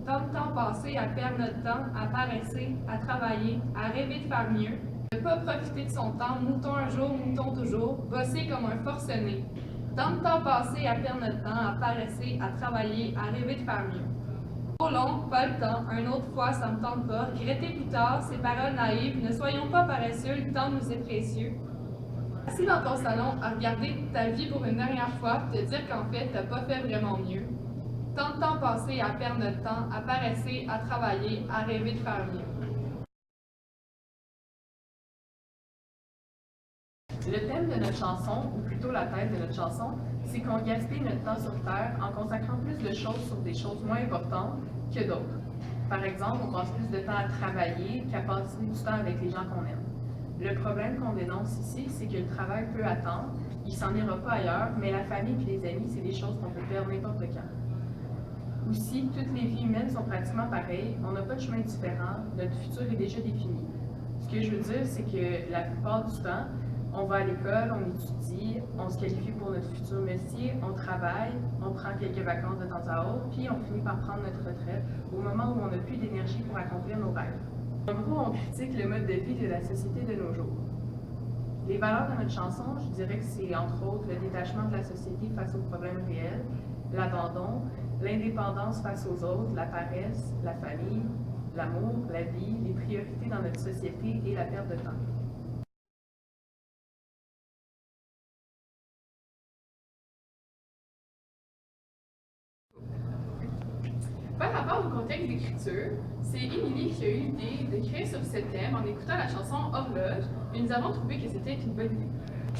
tant de temps passé à perdre notre temps, à paresser, à travailler, à rêver de faire mieux, ne pas profiter de son temps, mouton un jour, mouton toujours, bosser comme un forcené. Tant de temps passé à perdre notre temps, à paresser, à travailler, à rêver de faire mieux. Trop long, pas le temps, une autre fois, ça me tente pas, regretter plus tard, ces paroles naïves, ne soyons pas paresseux, le temps nous est précieux. Assis dans ton salon, à regarder ta vie pour une dernière fois, te dire qu'en fait, t'as pas fait vraiment mieux. Tant de temps passé à perdre notre temps, à paresser, à travailler, à rêver de faire mieux. Le thème de notre chanson, ou plutôt la thèse de notre chanson, c'est qu'on gaspille notre temps sur Terre en consacrant plus de choses sur des choses moins importantes que d'autres. Par exemple, on passe plus de temps à travailler qu'à passer du temps avec les gens qu'on aime. Le problème qu'on dénonce ici, c'est que le travail peut attendre, il s'en ira pas ailleurs, mais la famille et les amis, c'est des choses qu'on peut perdre n'importe quand. Aussi, toutes les vies humaines sont pratiquement pareilles, on n'a pas de chemin différent, notre futur est déjà défini. Ce que je veux dire, c'est que la plupart du temps, on va à l'école, on étudie, on se qualifie pour notre futur métier, on travaille, on prend quelques vacances de temps à autre, puis on finit par prendre notre retraite au moment où on n'a plus d'énergie pour accomplir nos rêves. En gros, on critique le mode de vie de la société de nos jours. Les valeurs de notre chanson, je dirais que c'est entre autres le détachement de la société face aux problèmes réels, l'abandon, l'indépendance face aux autres, la paresse, la famille, l'amour, la vie, les priorités dans notre société et la perte de temps. Par rapport au contexte d'écriture, c'est Émilie qui a eu l'idée d'écrire sur ce thème en écoutant la chanson Horloge, et nous avons trouvé que c'était une bonne idée.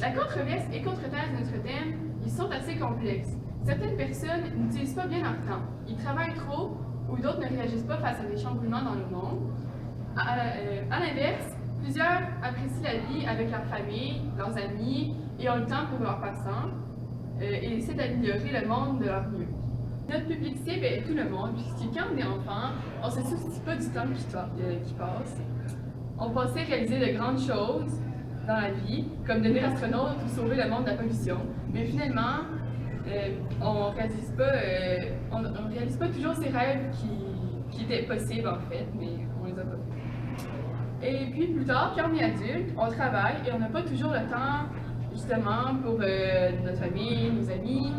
La controverse et contre-thèse de notre thème, ils sont assez complexes. Certaines personnes n'utilisent pas bien leur temps, ils travaillent trop ou d'autres ne réagissent pas face à des chamboulements dans le monde. À l'inverse, plusieurs apprécient la vie avec leur famille, leurs amis et ont le temps pour leur passe-temps et essaient d'améliorer le monde de leur mieux. Notre public cible est tout le monde, puisque quand on est enfant, on ne se soucie pas du temps qui passe. On pensait réaliser de grandes choses dans la vie, comme devenir astronaute ou sauver le monde de la pollution. Mais finalement, on ne réalise pas toujours ces rêves qui étaient possibles en fait, mais on les a pas fait. Et puis plus tard, quand on est adulte, on travaille et on n'a pas toujours le temps justement pour notre famille, nos amis,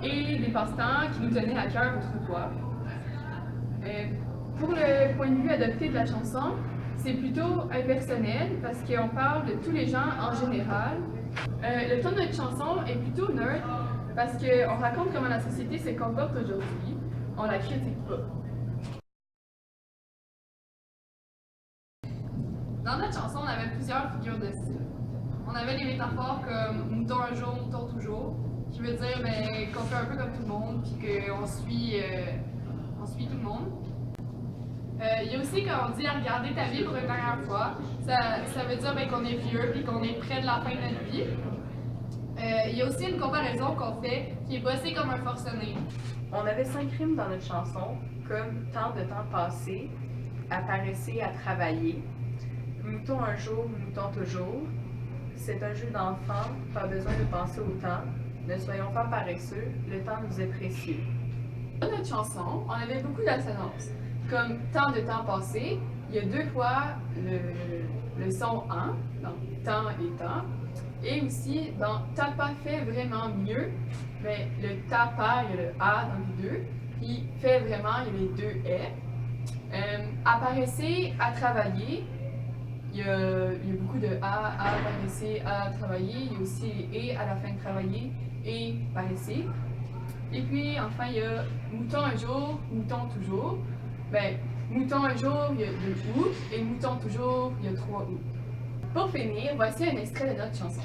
et des passe-temps qui nous tenaient à cœur autrefois. Pour le point de vue adopté de la chanson, c'est plutôt impersonnel parce qu'on parle de tous les gens en général. Le ton de notre chanson est plutôt neutre parce qu'on raconte comment la société se comporte aujourd'hui. On la critique pas. Dans notre chanson, on avait plusieurs figures de style. On avait des métaphores comme mouton un jour, mouton toujours, qui veut dire qu'on fait un peu comme tout le monde, puis qu'on suit tout le monde. Il y a aussi quand on dit regarder ta vie pour une dernière fois, ça veut dire qu'on est vieux puis qu'on est près de la fin de notre vie. Il y a aussi une comparaison qu'on fait qui est bosser comme un forcené. On avait 5 rimes dans notre chanson, comme tant de temps passé, à paresser, à travailler, mouton un jour, mouton toujours, c'est un jeu d'enfant, pas besoin de penser au temps, ne soyons pas paresseux, le temps nous est précieux. Dans notre chanson, on avait beaucoup d'assonances. Comme tant de temps passé, il y a 2 fois le son en, donc temps et temps. Et aussi, dans t'as pas fait vraiment mieux, mais le t'as pas, il y a le a dans les deux. Puis fait vraiment, il y a les 2 est. Apparaissez, à travailler. Il y a beaucoup de à paraissez, à travailler. Il y a aussi les et à la fin de travailler et paraissez. Et puis enfin, il y a mouton un jour, mouton toujours. Mouton un jour, il y a 2 août et mouton toujours, il y a 3 août. Pour finir, voici un extrait de notre chanson.